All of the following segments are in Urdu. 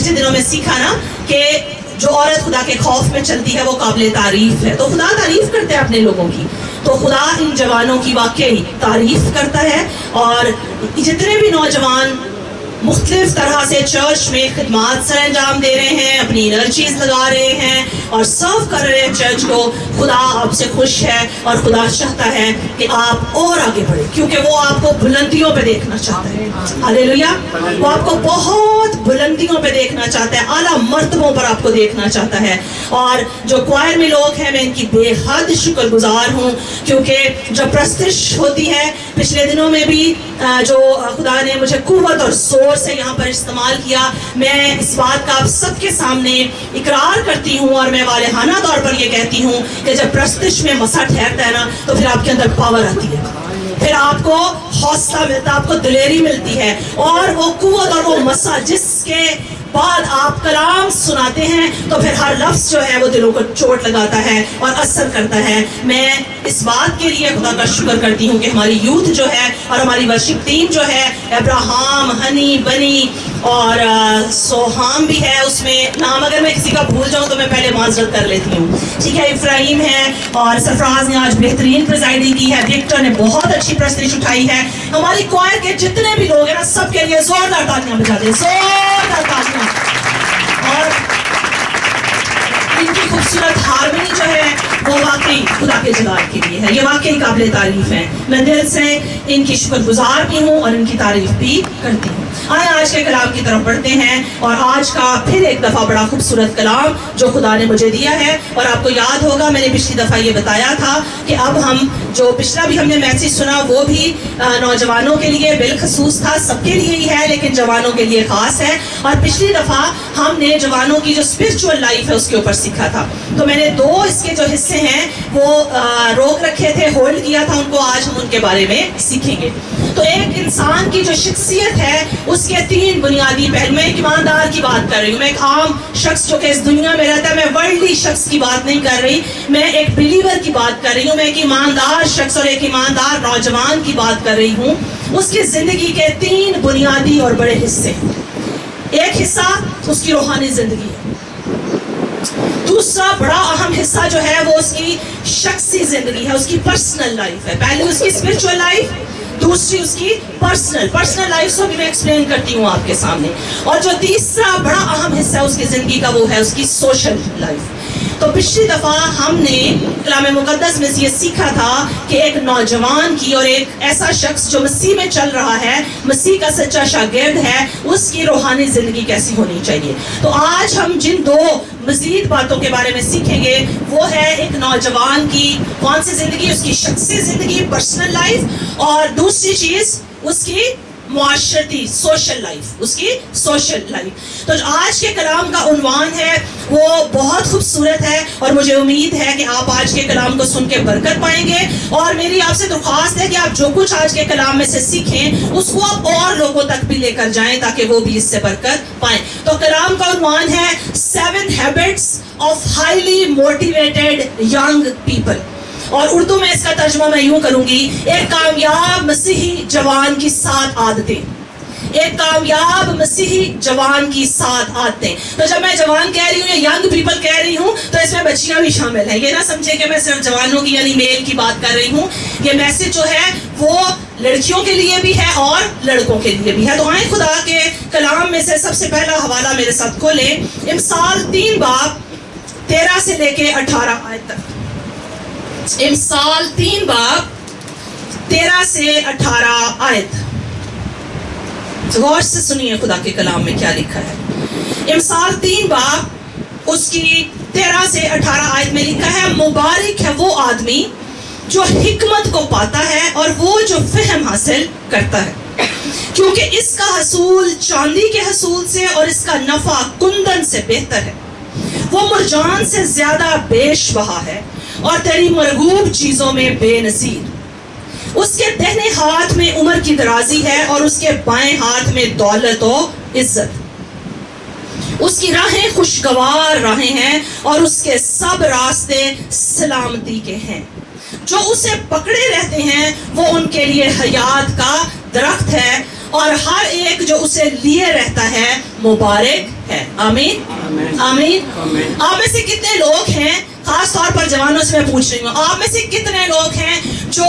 پچھلے دنوں میں سیکھا نا کہ جو عورت خدا کے خوف میں چلتی ہے وہ قابل تعریف ہے. تو خدا تعریف کرتے ہیں اپنے لوگوں کی. تو خدا ان جوانوں کی واقعی تعریف کرتا ہے. اور جتنے بھی نوجوان مختلف طرح سے چرچ میں خدمات سر انجام دے رہے ہیں, اپنی انرجیز لگا رہے ہیں اور سرو کر رہے ہیں چرچ کو, خدا آپ سے خوش ہے اور خدا چاہتا ہے کہ آپ اور آگے بڑھیں, کیونکہ وہ آپ کو بلندیوں پہ دیکھنا چاہتا ہے. ہاللیلویا. وہ آپ کو بہت بلندیوں پہ دیکھنا چاہتا ہے, اعلیٰ مرتبوں پر آپ کو دیکھنا چاہتا ہے. اور جو کوائر میں لوگ ہیں, میں ان کی بے حد شکر گزار ہوں, کیونکہ جب پرستش ہوتی ہے, پچھلے دنوں میں بھی جو خدا نے مجھے قوت اور زور سے یہاں پر استعمال کیا, میں اس بات کا آپ سب کے سامنے اقرار کرتی ہوں اور میں والہانہ طور پر یہ کہتی ہوں کہ جب پرستش میں مسا ٹھہرتا ہے نا, تو پھر آپ کے اندر پاور آتی ہے, پھر آپ کو حوصلہ ملتا ہے, آپ کو دلیری ملتی ہے, اور وہ قوت اور وہ مسا جس کے بعد آپ کلام سناتے ہیں تو پھر ہر لفظ جو ہے وہ دلوں کو چوٹ لگاتا ہے اور اثر کرتا ہے. میں اس بات کے لیے خدا کا شکر کرتی ہوں کہ ہماری یوتھ جو ہے اور ہماری ورشپ ٹیم جو ہے, ابراہم, ہنی, بنی اور سوہام بھی ہے اس میں. نام اگر میں کسی کا بھول جاؤں تو میں پہلے معذرت کر لیتی ہوں, ٹھیک ہے. افراہیم ہے, اور سرفراز نے آج بہترین پریزائڈنگ کی ہے, وکٹر نے بہت اچھی پرستش اٹھائی ہے. ہماری کوائر کے جتنے بھی لوگ ہیں نا, سب کے لیے زوردار تالیاں بجا دیں, زوردار تالیاں. اور ان کی خوبصورت ہارمنی جو ہے وہ واقعی خدا کے جلال کے لیے ہے, یہ واقعی قابل تعریف ہے. میں دل سے ان کی شکر گزار بھی ہوں اور ان کی تعریف بھی کرتی ہوں. آئے آج کے کلام کی طرف بڑھتے ہیں, اور آج کا پھر ایک دفعہ بڑا خوبصورت کلام جو خدا نے مجھے دیا ہے. اور آپ کو یاد ہوگا میں نے پچھلی دفعہ یہ بتایا تھا کہ اب ہم جو پچھلا بھی ہم نے میسیج سنا وہ بھی نوجوانوں کے لیے بالخصوص تھا, سب کے لیے ہی ہے لیکن جوانوں کے لیے خاص ہے. اور پچھلی دفعہ ہم نے جوانوں کی جو اسپرچول لائف ہے اس کے اوپر سیکھا تھا. تو میں نے 2 اس کے جو حصے ہیں وہ روک رکھے تھے, ہولڈ کیا تھا ان کو, آج ہم ان کے بارے میں سیکھیں گے. تو ایک انسان کی جو شخصیت ہے اس کے 3 بنیادی پہلو. میں ایک ایماندار کی بات کر رہی ہوں, میں ایک عام شخص جو کہ اس دنیا میں رہتا ہے, میں ورلڈلی شخص کی بات نہیں کر رہی, میں ایک بلیور کی بات کر رہی ہوں, میں ایک ایماندار شخص اور ایک ایماندار نوجوان کی بات کر رہی ہوں. اس کی زندگی کے 3 بنیادی اور بڑے حصے. ایک حصہ اس کی روحانی زندگی ہے, دوسرا بڑا اہم حصہ جو ہے وہ اس کی شخصی زندگی ہے, اس کی پرسنل لائف ہے. پہلے اس کی اسپرچول لائف, دوسری اس کی پرسنل لائف کو بھی میں ایکسپلین کرتی ہوں آپ کے سامنے. اور جو تیسرا بڑا اہم حصہ اس کی زندگی کا وہ ہے اس کی سوشل لائف. تو پچھلی دفعہ ہم نے کلام مقدس میں یہ سیکھا تھا کہ ایک نوجوان کی اور ایک ایسا شخص جو مسیح میں چل رہا ہے, مسیح کا سچا شاگرد ہے, اس کی روحانی زندگی کیسی ہونی چاہیے. تو آج ہم جن 2 مزید باتوں کے بارے میں سیکھیں گے وہ ہے ایک نوجوان کی کون سی زندگی, اس کی شخصی زندگی, پرسنل لائف, اور دوسری چیز اس کی معاشرتی سوشل لائف, اس کی سوشل لائف. تو آج کے کلام کا عنوان ہے وہ بہت خوبصورت ہے, اور مجھے امید ہے کہ آپ آج کے کلام کو سن کے برکت پائیں گے. اور میری آپ سے درخواست ہے کہ آپ جو کچھ آج کے کلام میں سے سیکھیں اس کو آپ اور لوگوں تک بھی لے کر جائیں تاکہ وہ بھی اس سے برکت پائیں. تو کلام کا عنوان ہے 7 Habits of Highly Motivated Young People, اور اردو میں اس کا ترجمہ میں یوں کروں گی, ایک کامیاب مسیحی جوان کی 7 عادتیں. ایک کامیاب مسیحی جوان کی 7 عادتیں. تو جب میں جوان کہہ رہی ہوں یا ینگ پیپل کہہ رہی ہوں تو اس میں بچیاں بھی شامل ہیں. یہ نہ سمجھے کہ میں صرف جوانوں کی یعنی میل کی بات کر رہی ہوں. یہ میسج جو ہے وہ لڑکیوں کے لیے بھی ہے اور لڑکوں کے لیے بھی ہے. تو آئیں خدا کے کلام میں سے سب سے پہلا حوالہ میرے ساتھ کھولیں, امثال 3 باب 13 سے لے کے 18 آیت تک. امثال 3 باب 13 سے 18 آیت. غور سے سنیے خدا کے کلام میں کیا لکھا ہے. امثال 3 باب اس کی 13 سے 18 آیت میں لکھا ہے, مبارک ہے وہ آدمی جو حکمت کو پاتا ہے اور وہ جو فہم حاصل کرتا ہے, کیونکہ اس کا حصول چاندی کے حصول سے اور اس کا نفع کندن سے بہتر ہے. وہ مرجان سے زیادہ بیش بہا ہے اور تیری مرغوب چیزوں میں بے نظیر. اس کے دہنے ہاتھ میں عمر کی درازی ہے اور اس کے بائیں ہاتھ میں دولت و عزت. اس کی راہیں خوشگوار راہیں ہیں اور اس کے سب راستے سلامتی کے ہیں. جو اسے پکڑے رہتے ہیں وہ ان کے لیے حیات کا درخت ہے اور ہر ایک جو اسے لیے رہتا ہے مبارک ہے. آمین آمین. آپ میں سے کتنے لوگ ہیں, خاص طور پر جوانوں سے میں پوچھ رہی ہوں, آپ میں سے کتنے لوگ ہیں جو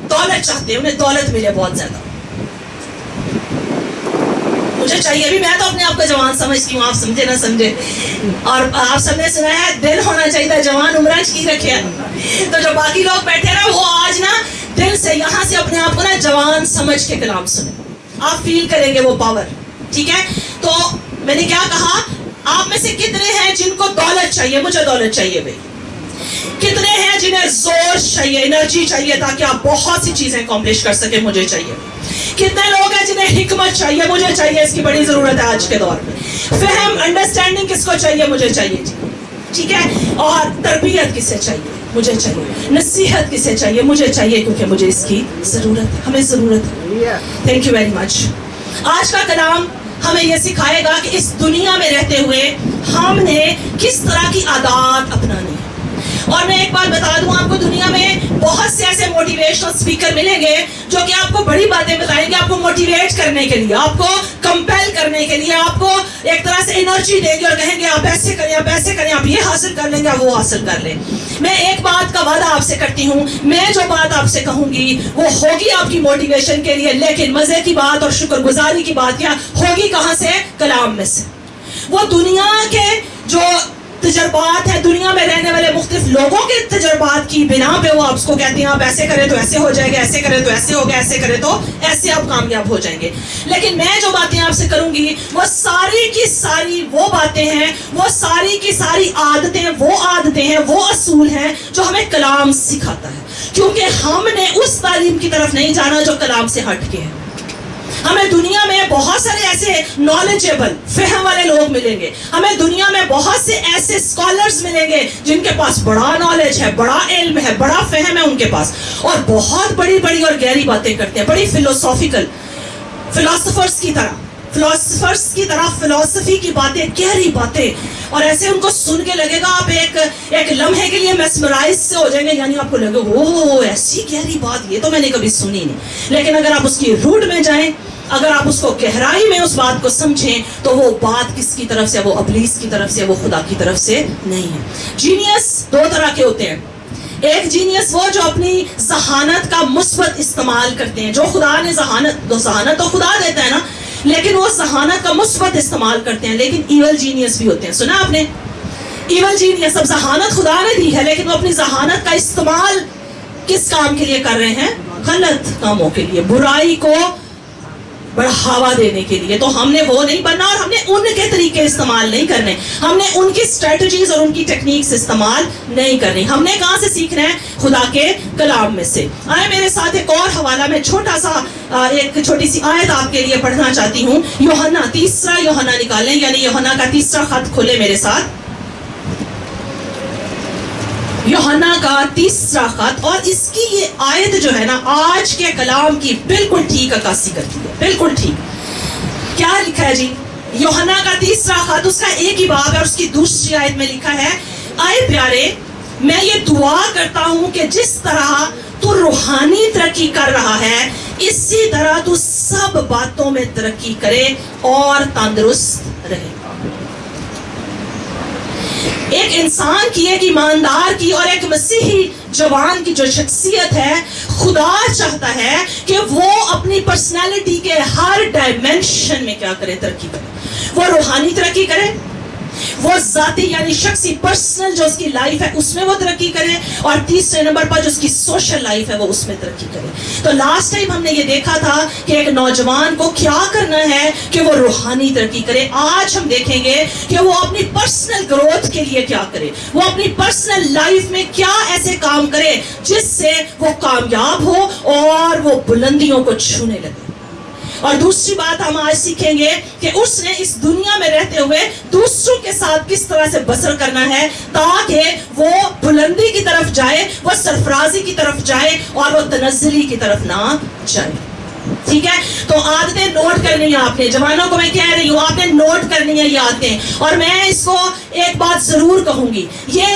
دولت چاہتے ہیں, انہیں دولت ملے بہت زیادہ؟ مجھے چاہیے بھی, میں تو اپنے آپ کو جوان سمجھتی ہوں, آپ سمجھے نہ سمجھے. اور آپ سب نے سنا ہے دل ہونا چاہیے جوان عمرہ کی رکھے. تو جو باقی لوگ بیٹھے نا وہ آج نا دل سے یہاں سے اپنے آپ کو نا جوان سمجھ کے کلام سنیں, آپ فیل کریں گے وہ پاور. ٹھیک ہے, تو میں نے کیا کہا, آپ میں سے کتنے ہیں جن کو دولت چاہیے؟ مجھے دولت چاہیے بھائی. کتنے ہیں جنہیں زور چاہیے, انرجی چاہیے تاکہ آپ بہت سی چیزیں اکمپلش کر سکیں؟ مجھے چاہیے. کتنے لوگ ہیں جنہیں حکمت چاہیے؟ مجھے چاہیے, اس کی بڑی ضرورت ہے آج کے دور میں. فہم, انڈرسٹینڈنگ کس کو چاہیے؟ مجھے چاہیے جی. ٹھیک ہے, اور تربیت کسے چاہیے؟ مجھے چاہیے. نصیحت کسے چاہیے؟ مجھے چاہیے, کیونکہ مجھے اس کی ضرورت ہے, ہمیں ضرورت ہے. Thank you very much. آج کا کلام ہمیں یہ سکھائے گا کہ اس دنیا میں رہتے ہوئے ہم نے کس طرح کی عادات اپنانی ہے. اور میں ایک بات بتا دوں آپ کو, دنیا میں بہت سے ایسے موٹیویشنل اسپیکر ملیں گے جو کہ آپ کو بڑی باتیں بتائیں گے, آپ کو موٹیویٹ کرنے کے لیے, آپ کو کمپیل کرنے کے لیے, آپ کو ایک طرح سے انرجی دیں گے اور کہیں گے آپ ایسے کریں, آپ ایسے کریں, آپ یہ حاصل کر لیں گے, آپ وہ حاصل کر لیں. میں ایک بات کا وعدہ آپ سے کرتی ہوں, میں جو بات آپ سے کہوں گی وہ ہوگی آپ کی موٹیویشن کے لیے, لیکن مزے کی بات اور شکر گزاری کی بات کیا ہوگی؟ کہاں سے؟ کلام میں سے. وہ دنیا کے جو تجربات ہیں, دنیا میں رہنے والے مختلف لوگوں کے تجربات کی بنا پہ وہ آپ کو کہتے ہیں آپ ایسے کریں تو ایسے ہو جائے گا, ایسے کریں تو ایسے ہوگا, ایسے کریں تو ایسے آپ کامیاب ہو جائیں گے. لیکن میں جو باتیں آپ سے کروں گی وہ ساری کی ساری وہ باتیں ہیں, وہ ساری کی ساری عادتیں ہیں, وہ اصول ہیں جو ہمیں کلام سکھاتا ہے, کیونکہ ہم نے اس تعلیم کی طرف نہیں جانا جو کلام سے ہٹ کے ہے. ہمیں دنیا میں بہت سارے ایسے نالجیبل, فہم والے لوگ ملیں گے, ہمیں دنیا میں بہت سے ایسے اسکالرز ملیں گے جن کے پاس بڑا نالج ہے, بڑا علم ہے, بڑا فہم ہے ان کے پاس, اور بہت بڑی بڑی اور گہری باتیں کرتے ہیں, بڑی فلسافیکل, فلاسفرز کی طرح فلسفی کی باتیں, گہری باتیں, اور ایسے ان کو سن کے لگے گا آپ ایک لمحے کے لیے میسمرائز سے ہو جائیں گے, یعنی آپ کو لگے گا اوہ ایسی گہری بات, یہ تو میں نے کبھی سنی نہیں. لیکن اگر آپ اس کی روٹ میں جائیں, اگر آپ اس کو گہرائی میں اس بات کو سمجھیں تو وہ بات کس کی طرف سے؟ وہ ابلیس کی طرف سے, وہ خدا کی طرف سے نہیں ہے. جینیس دو طرح کے ہوتے ہیں. ایک جینیس وہ جو اپنی ذہانت کا مثبت استعمال کرتے ہیں, جو خدا نے ذہانت تو خدا دیتا ہے نا, لیکن وہ ذہانت کا مثبت استعمال کرتے ہیں. لیکن ایول جینیس بھی ہوتے ہیں, سنا آپ نے؟ ایول جینیس, اب ذہانت خدا نے دی ہے لیکن وہ اپنی ذہانت کا استعمال کس کام کے لیے کر رہے ہیں؟ غلط کاموں کے لیے, برائی کو بڑھاوا دینے کے لیے. تو ہم نے وہ نہیں بننا, اور ہم نے ان کے طریقے استعمال نہیں کرنے, ہم نے ان کی اسٹریٹجیز اور ان کی ٹیکنیکس استعمال نہیں کرنی. ہم نے کہاں سے سیکھنا ہے؟ خدا کے کلام میں سے. آئے میرے ساتھ ایک اور حوالہ, میں ایک چھوٹی سی آیت آپ کے لیے پڑھنا چاہتی ہوں. یوحنا, 3 یوحنا نکالیں, یعنی یوحنا کا 3 خط کھولے میرے ساتھ. یوحنا کا 3 خط, اور اس کی یہ آیت جو ہے نا آج کے کلام کی بالکل ٹھیک عکاسی کرتی ہے, بالکل ٹھیک. کیا لکھا ہے جی؟ یوحنا کا 3 خط, اس کا ایک ہی باب ہے, اور اس کی دوسری آیت میں لکھا ہے, آئے پیارے میں یہ دعا کرتا ہوں کہ جس طرح تو روحانی ترقی کر رہا ہے اسی طرح تو سب باتوں میں ترقی کرے اور تندرست رہے. ایک انسان کی, ایک ایماندار کی اور ایک مسیحی جوان کی جو شخصیت ہے, خدا چاہتا ہے کہ وہ اپنی پرسنالٹی کے ہر ڈائمنشن میں کیا کرے؟ ترقی کرے. وہ روحانی ترقی کرے, وہ ذاتی یعنی شخصی پرسنل جو اس کی لائف ہے اس میں وہ ترقی کرے, اور تیسرے نمبر پر جو اس کی سوشل لائف ہے وہ اس میں ترقی کرے. تو لاسٹ ٹائم ہم نے یہ دیکھا تھا کہ ایک نوجوان کو کیا کرنا ہے کہ وہ روحانی ترقی کرے. آج ہم دیکھیں گے کہ وہ اپنی پرسنل گروتھ کے لیے کیا کرے, وہ اپنی پرسنل لائف میں کیا ایسے کام کرے جس سے وہ کامیاب ہو اور وہ بلندیوں کو چھونے لگے. اور دوسری بات ہم آج سیکھیں گے کہ اس نے اس دنیا میں رہتے ہوئے دوسروں کے ساتھ کس طرح سے بسر کرنا ہے تاکہ وہ بلندی کی طرف جائے, وہ سرفرازی کی طرف جائے, اور وہ تنزلی کی طرف نہ جائے. ٹھیک ہے, تو عادتیں نوٹ کرنی ہے آپ نے. جوانوں کو میں کہہ رہی ہوں آپ نے نوٹ کرنی ہے یہ عادتیں. اور میں اس کو ایک بات ضرور کہوں گی, یہ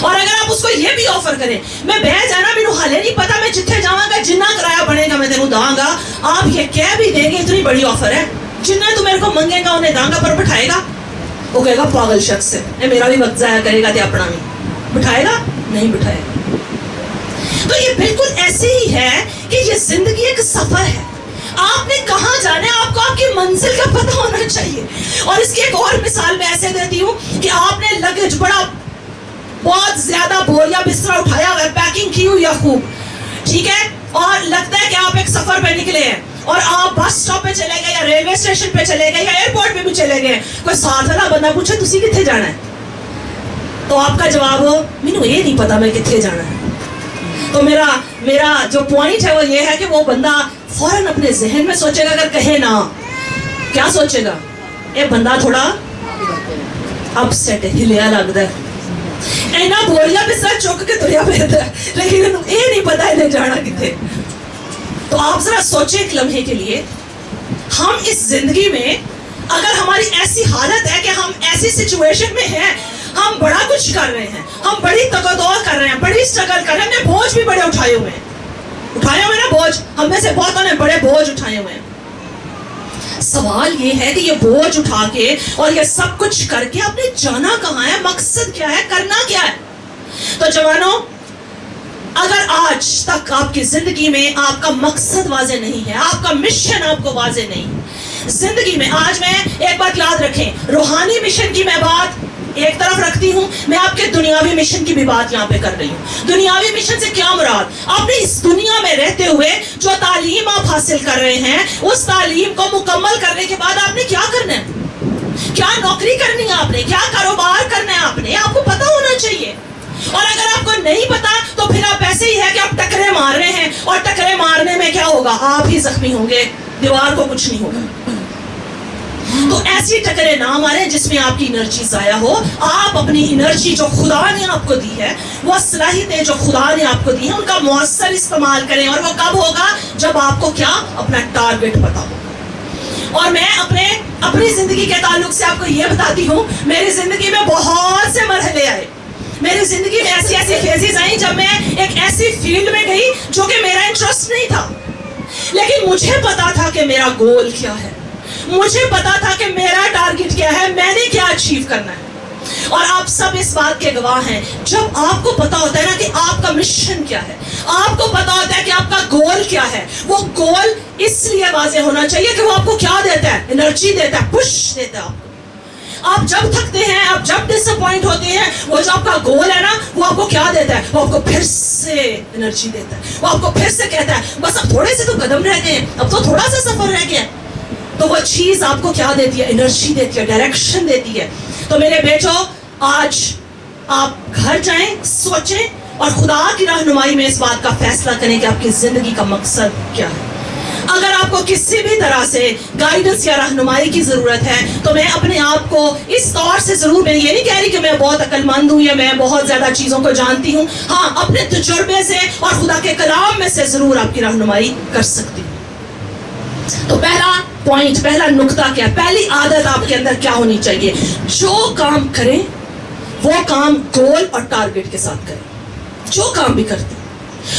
اور اگر آپ اس کو یہ بھی آفر کریں میں بہ جانا مینوں حالے نہیں پتا میں جتھے جاواں گا جنہ کرایہ بنے گا میں تینوں داں گا, آپ یہ کہہ بھی دیں گے اتنی بڑی آفر ہے جنہیں تو میرے کو منگے گا انہیں داں گا, پر بٹھائے گا؟ وہ کہے گا پاگل شخص ہے, یہ میرا بھی وقت ضائع کرے گا تے اپنا بھی. بٹھائے گا؟ نہیں بٹھائے گا. تو یہ بالکل ایسے ہی ہے کہ یہ زندگی ایک سفر ہے, آپ نے کہاں جانا ہے آپ کو آپ کی منزل کا پتہ ہونا چاہیے. اور اس کی ایک اور مثال میں ایسے دیتی ہوں کہ آپ نے لگیج بڑا بہت زیادہ بوریا بستر اٹھایا ہوا ہے, پیکنگ کی ہوئی ہے خوب, ٹھیک ہے, اور لگتا ہے کہ آپ ایک سفر پہ نکلے ہیں اور آپ بس اسٹاپ پہ چلے گئے یا ریلوے اسٹیشن پہ چلے گئے یا ایئرپورٹ پہ بھی چلے گئے, کوئی ساتھ والا بندہ پوچھے تسی کتنے جانا ہے تو آپ کا جواب ہو مینوں یہ نہیں پتا میں کتنے جانا ہے. تو میرا جو پوائنٹ ہے وہ یہ ہے کہ وہ بندہ فوراً اپنے ذہن میں سوچے گا, اگر کہے نا کیا سوچے گا, یہ بندہ تھوڑا اپ سیٹ ہے, ہلیا لگتا ہے, اینا بوریا بستر چک کے تریا پھرتا ہے لیکن یہ نہیں پتا انہیں جانا کتنے. تو آپ ذرا سوچیں ایک لمحے کے لیے, ہم اس زندگی میں اگر ہماری ایسی حالت ہے کہ ہم ایسی سچویشن میں ہیں, ہم بڑا کچھ کر رہے ہیں, ہم بڑی تگدور کر رہے ہیں, بڑی اسٹرگل کر رہے ہیں, ہم نے بوجھ بھی بڑے اٹھائے ہوئے نا بوجھ, ہم میں سے بہتوں نے بڑے بوجھ اٹھائے ہوئے ہیں. سوال یہ ہے کہ یہ بوجھ اٹھا کے اور یہ سب کچھ کر کے آپ نے جانا کہاں ہے, مقصد کیا ہے, کرنا کیا ہے؟ تو جوانوں, اگر آج تک آپ کی زندگی میں آپ کا مقصد واضح نہیں ہے, آپ کا مشن آپ کو واضح نہیں زندگی میں, آج میں ایک بات یاد رکھیں, روحانی مشن کی میں بات ایک طرف رکھتی ہوں, میں آپ کے دنیاوی مشن کی بھی بات یہاں پہ کر رہی ہوں. دنیاوی مشن سے کیا مراد, اپنی اس دنیا میں رہتے ہوئے جو تعلیم آپ حاصل کر رہے ہیں اس تعلیم کو مکمل کرنے کے بعد آپ نے کیا کرنا ہے, کیا نوکری کرنی ہے آپ نے, کیا کاروبار کرنا ہے آپ کو پتا ہونا چاہیے. اور اگر آپ کو نہیں پتا تو پھر آپ ایسے ہی ہے کہ آپ ٹکرے مار رہے ہیں, اور ٹکرے مارنے میں کیا ہوگا, آپ ہی زخمی ہوں گے, دیوار کو کچھ نہیں ہوگا. تو ایسی ٹکرے نہ ماریں جس میں آپ کی انرجی ضائع ہو. آپ اپنی انرجی جو خدا نے آپ کو دی ہے, وہ صلاحیتیں جو خدا نے آپ کو دی ہیں, ان کا مؤثر استعمال کریں. اور وہ کب ہوگا, جب آپ کو کیا, اپنا ٹارگٹ پتا ہو. اور میں اپنی زندگی کے تعلق سے آپ کو یہ بتاتی ہوں, میری زندگی میں بہت سے مرحلے آئے, میری زندگی میں ایسی فیزز آئیں جب میں ایک ایسی فیلڈ میں گئی جو کہ میرا انٹرسٹ نہیں تھا, لیکن مجھے پتا تھا کہ میرا گول کیا ہے, مجھے پتا تھا کہ میرا ٹارگٹ کیا ہے, میں نے کیا اچیو کرنا ہے. اور آپ سب اس بات کے گواہ ہیں, جب آپ کو پتا ہوتا ہے نا کہ آپ کا مشن کیا ہے, آپ کو پتا ہوتا ہے کہ آپ کا گول کیا ہے, وہ گول اس لیے واضح ہونا چاہیے کہ وہ آپ کو کیا دیتا ہے, انرجی دیتا ہے, پش دیتا ہے. آپ جب تھکتے ہیں, آپ جب ڈس اپوائنٹ ہوتے ہیں, وہ جو آپ کا گول ہے نا وہ آپ کو کیا دیتا ہے, وہ آپ کو پھر سے انرجی دیتا ہے, وہ آپ کو پھر سے کہتا ہے بس اب تھوڑے سے تو قدم رہ گئے ہیں, اب تو تھوڑا سا سفر رہ گیا. تو وہ چیز آپ کو کیا دیتی ہے, انرجی دیتی ہے, ڈائریکشن دیتی ہے. تو میرے بیٹو, آج آپ گھر جائیں, سوچیں اور خدا کی رہنمائی میں اس بات کا فیصلہ کریں کہ آپ کی زندگی کا مقصد کیا ہے. اگر آپ کو کسی بھی طرح سے گائیڈنس یا رہنمائی کی ضرورت ہے تو میں اپنے آپ کو اس طور سے ضرور, میں یہ نہیں کہہ رہی کہ میں بہت عقل مند ہوں یا میں بہت زیادہ چیزوں کو جانتی ہوں, ہاں اپنے تجربے سے اور خدا کے کلام میں سے ضرور آپ کی رہنمائی کر سکتی ہوں. تو پہلا پوائنٹ, پہلا نقطہ کیا, پہلی عادت آپ کے اندر کیا ہونی چاہیے, جو کام کریں وہ کام گول اور ٹارگٹ کے ساتھ کریں, جو کام بھی کرتے ہیں,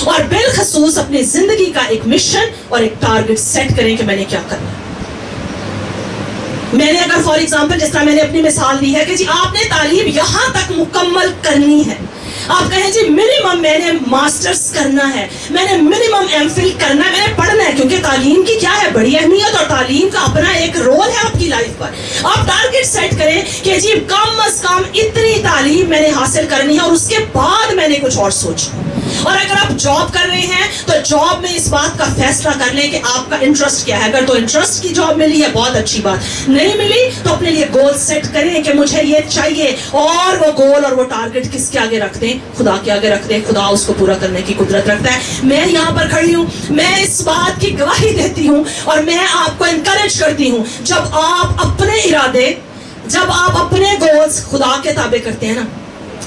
اور بالخصوص اپنی زندگی کا ایک مشن اور ایک ٹارگٹ سیٹ کریں کہ میں نے کیا کرنا ہے. میں نے اگر فار ایگزامپل جس طرح میں نے اپنی مثال دی ہے کہ جی آپ نے تعلیم یہاں تک مکمل کرنی ہے, آپ کہیں جی منیمم میں نے ماسٹرز کرنا ہے, میں نے منیمم ایم فل کرنا ہے, میں نے پڑھنا ہے, کیونکہ تعلیم کی کیا ہے بڑی اہمیت, اور تعلیم کا اپنا ایک رول ہے آپ کی لائف پر. آپ ٹارگٹ سیٹ کریں کہ جی کم از کم اتنی تعلیم میں نے حاصل کرنی ہے اور اس کے بعد میں نے کچھ اور سوچنا. اور اگر آپ جاب کر رہے ہیں تو جاب میں اس بات کا فیصلہ کر لیں کہ آپ کا انٹرسٹ کیا ہے. اگر تو انٹرسٹ کی جاب ملی ہے بہت اچھی بات, نہیں ملی تو اپنے لیے گول سیٹ کریں کہ مجھے یہ چاہیے, اور وہ گول اور وہ ٹارگٹ کس کے آگے رکھ دیں, خدا کے آگے رکھ دیں. خدا اس کو پورا کرنے کی قدرت رکھتا ہے. میں یہاں پر کھڑی ہوں, میں اس بات کی گواہی دیتی ہوں اور میں آپ کو انکریج کرتی ہوں, جب آپ اپنے ارادے, جب آپ اپنے گولز خدا کے تابع کرتے ہیں نا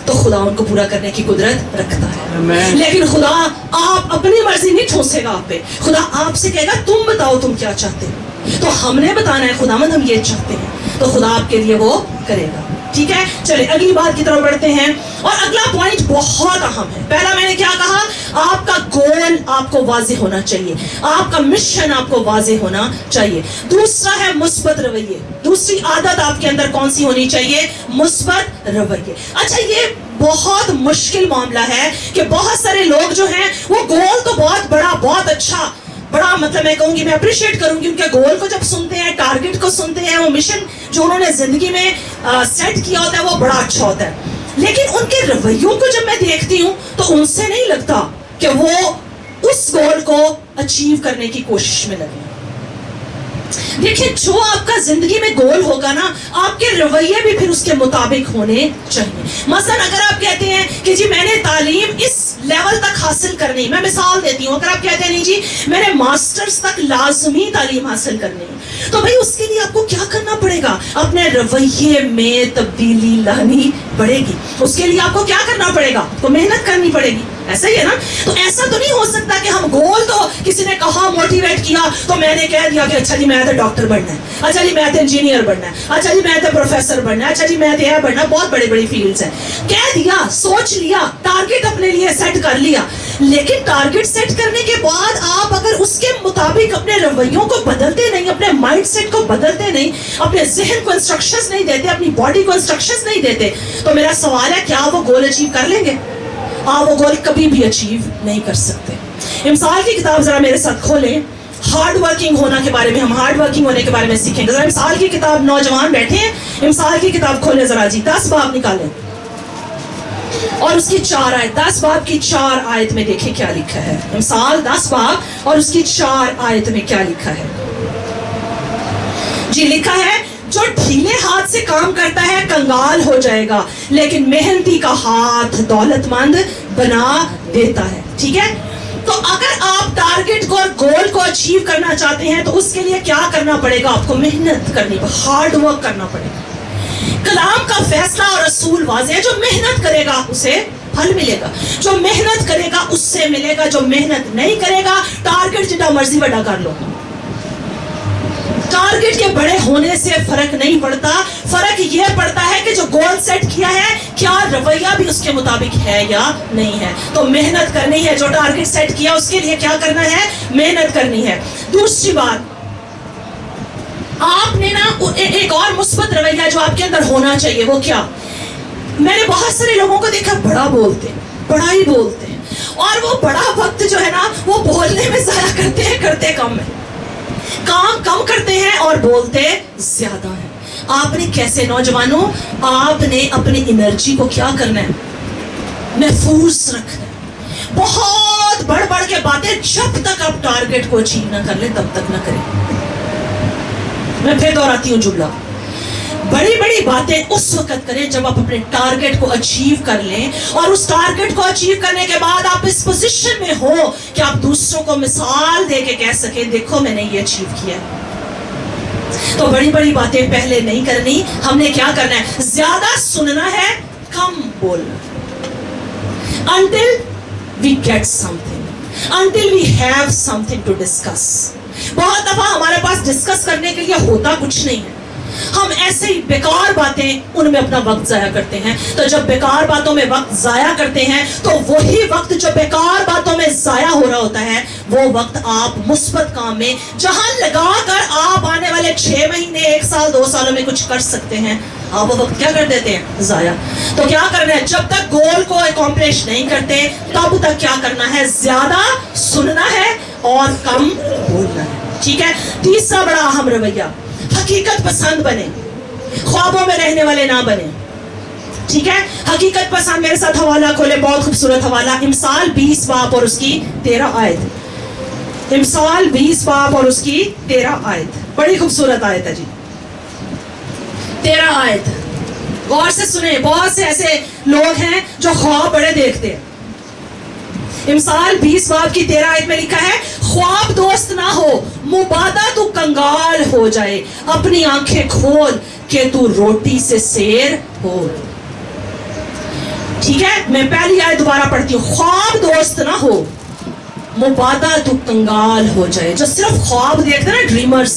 تو خدا ان کو پورا کرنے کی قدرت رکھتا ہے. لیکن خدا آپ اپنی مرضی نہیں ٹھونسے گا آپ پہ, خدا آپ سے کہے گا تم بتاؤ تم کیا چاہتے ہو, تو ہم نے بتانا ہے خداوند ہم یہ چاہتے ہیں, تو خدا آپ کے لیے وہ کرے گا. ٹھیک ہے, چلے اگلی بات کی طرف بڑھتے ہیں. اور اگلا پوائنٹ بہت اہم ہے. پہلا میں نے کیا کہا, آپ کا گول آپ کو واضح ہونا چاہیے, آپ کا مشن آپ کو واضح ہونا چاہیے. دوسرا ہے مثبت رویے. دوسری عادت آپ کے اندر کون سی ہونی چاہیے, مثبت رویے. اچھا یہ بہت مشکل معاملہ ہے کہ بہت سارے لوگ جو ہیں وہ گول تو بہت بڑا, بہت اچھا, بڑا مطلب میں کہوں گی, میں اپریشیٹ کروں گی ان کے گول کو جب سنتے ہیں, ٹارگٹ کو سنتے ہیں, وہ مشن جو انہوں نے زندگی میں سیٹ کیا ہوتا ہے وہ بڑا اچھا ہوتا ہے. لیکن ان کے رویوں کو جب میں دیکھتی ہوں تو ان سے نہیں لگتا کہ وہ اس گول کو اچیو کرنے کی کوشش میں لگے. دیکھیں جو آپ کا زندگی میں گول ہوگا نا, آپ کے رویے بھی پھر اس کے مطابق ہونے چاہیے. مثلا اگر آپ کہتے ہیں کہ جی میں نے تعلیم اس لیول تک حاصل کرنی, میں مثال دیتی ہوں, اگر آپ کہتے ہیں نہیں جی میں نے ماسٹرز تک لازمی تعلیم حاصل کرنی ہے, تو بھائی اس کے لیے آپ کو کیا کرنا پڑے گا, اپنے رویے میں تبدیلی لانی پڑے گی. اس کے لیے آپ کو کیا کرنا پڑے گا, آپ کو محنت کرنی پڑے گی. ایسا ہی ہے نا. تو ایسا تو نہیں ہو سکتا کہ ہم گول تو کسی نے کہا, موٹیویٹ کیا, تو میں نے کہہ دیا کہ اچھا جی میں تو ڈاکٹر بننا ہے, اچھا جی میں تو انجینئر بننا ہے, اچھا جی میں تو پروفیسر بننا ہے, اچھا جی میں تو یہ بننا ہے. بہت بڑی بڑی فیلڈز ہیں. کہہ دیا, سوچ لیا, ٹارگٹ اپنے لیے سیٹ کر لیا, لیکن ٹارگٹ سیٹ کرنے کے بعد آپ اگر اس کے مطابق اپنے رویوں کو بدلتے نہیں, اپنے مائنڈ سیٹ کو بدلتے نہیں, اپنے ذہن کو انسٹرکشنز نہیں دیتے, اپنی باڈی کو انسٹرکشنز نہیں دیتے, تو میرا سوال ہے کیا وہ گول اچیو کر لیں گے؟ آپ وہ گول کبھی بھی اچیو نہیں کر سکتے. امثال کی کتاب ذرا میرے ساتھ کھولیں. ہارڈ ورکنگ ہونا کے بارے میں, ہم ہارڈ ورکنگ ہونے کے بارے میں سیکھیں گے. ذرا امثال کی کتاب, نوجوان بیٹھے ہیں, امثال کی کتاب کھولیں ذرا جی. 10 باب نکالیں اور اس کی 4 آیت. 10 باب کی 4 آیت میں دیکھیں کیا لکھا ہے. امثال 10 باب اور اس کی 4 آیت میں کیا لکھا ہے جی. لکھا ہے جو ڈھیلے ہاتھ سے کام کرتا ہے کنگال ہو جائے گا, لیکن محنتی کا ہاتھ دولت مند بنا دیتا ہے. ٹھیک ہے, تو اگر آپ ٹارگٹ کو اور گول کو اچیو کرنا چاہتے ہیں تو اس کے لیے کیا کرنا پڑے گا, آپ کو محنت کرنی پڑے, ہارڈ ورک کرنا پڑے گا. کلام کا فیصلہ اور اصول واضح ہے, جو محنت کرے گا اسے پھل ملے گا, جو محنت کرے گا اس سے ملے گا, جو محنت نہیں کرے گا ٹارگٹ جتنا مرضی بڑا کر لو, ٹارگٹ کے بڑے ہونے سے فرق نہیں پڑتا. فرق یہ پڑتا ہے کہ جو گول سیٹ کیا ہے کیا رویہ بھی اس کے مطابق ہے یا نہیں ہے. تو محنت کرنی ہے, جو ٹارگٹ سیٹ کیا اس کے لیے کیا کرنا ہے, محنت کرنی ہے. دوسری بات, آپ نے نا ایک اور مثبت رویہ جو آپ کے اندر ہونا چاہیے وہ کیا, میں نے بہت سارے لوگوں کو دیکھا بڑا بولتے ہیں, بڑا ہی بولتے ہیں, اور وہ بڑا وقت جو ہے نا وہ بولنے میں ضائع کرتے ہیں, کرتے کم ہے, کام کم کرتے ہیں اور بولتے زیادہ ہیں. آپ نے کیسے, نوجوانوں آپ نے اپنی انرجی کو کیا کرنا ہے, محفوظ رکھنا ہے. بہت بڑھ بڑھ کے باتیں جب تک آپ ٹارگٹ کو اچیو نہ کر لیں تب تک نہ کریں. میں پھر دہراتی ہوں جملہ, بڑی بڑی باتیں اس وقت کریں جب آپ اپنے ٹارگٹ کو اچیو کر لیں, اور اس ٹارگٹ کو اچیو کرنے کے بعد آپ اس پوزیشن میں ہو کہ آپ دوسروں کو مثال دے کے کہہ سکیں دیکھو میں نے یہ اچیو کیا. تو بڑی بڑی باتیں پہلے نہیں کرنی, ہم نے کیا کرنا ہے, زیادہ سننا ہے, کم بولنا. until we get something, until we have something to discuss. بہت دفعہ ہمارے پاس ڈسکس کرنے کے لیے ہوتا کچھ نہیں ہے, ہم ایسے ہی بیکار باتیں ان میں اپنا وقت ضائع کرتے ہیں. تو جب بیکار باتوں میں وقت ضائع کرتے ہیں تو وہی وقت جو بیکار باتوں میں ضائع ہو رہا ہوتا ہے وہ وقت آپ مثبت کام میں, جہاں لگا کر آپ آنے والے 6 مہینے 1 سال 2 سالوں میں کچھ کر سکتے ہیں, آپ وہ وقت کیا کر دیتے ہیں, ضائع. تو کیا کرنا ہے, جب تک گول کو اکمپلش نہیں کرتے تب تک کیا کرنا ہے, زیادہ سننا ہے اور کم بولنا ہے. ٹھیک ہے. تیسرا بڑا اہم رویہ, حقیقت پسند بنے, خوابوں میں رہنے والے نہ بنے. ٹھیک ہے, حقیقت پسند. میرے ساتھ حوالہ کھولے, بہت خوبصورت حوالہ, امثال 20 باب اور اس کی 13 آیت. امثال 20 باب اور اس کی 13 آیت, بڑی خوبصورت آیت ہے جی. 13 آیت غور سے سنیں. بہت سے ایسے لوگ ہیں جو خواب بڑے دیکھتے ہیں. امثال 20 باب کی 13 آیت میں لکھا ہے, خواب دوست نہ ہو, مبادہ تو کنگال ہو جائے, اپنی آنکھیں کھول کہ تو روٹی سے سیر ہو. ٹھیک ہے, میں پہلی آیت دوبارہ پڑھتی ہوں. خواب دوست نہ ہو, مبادہ تو کنگال ہو جائے. جو صرف خواب دیکھتے ہیں نا, ڈریمرز,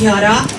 11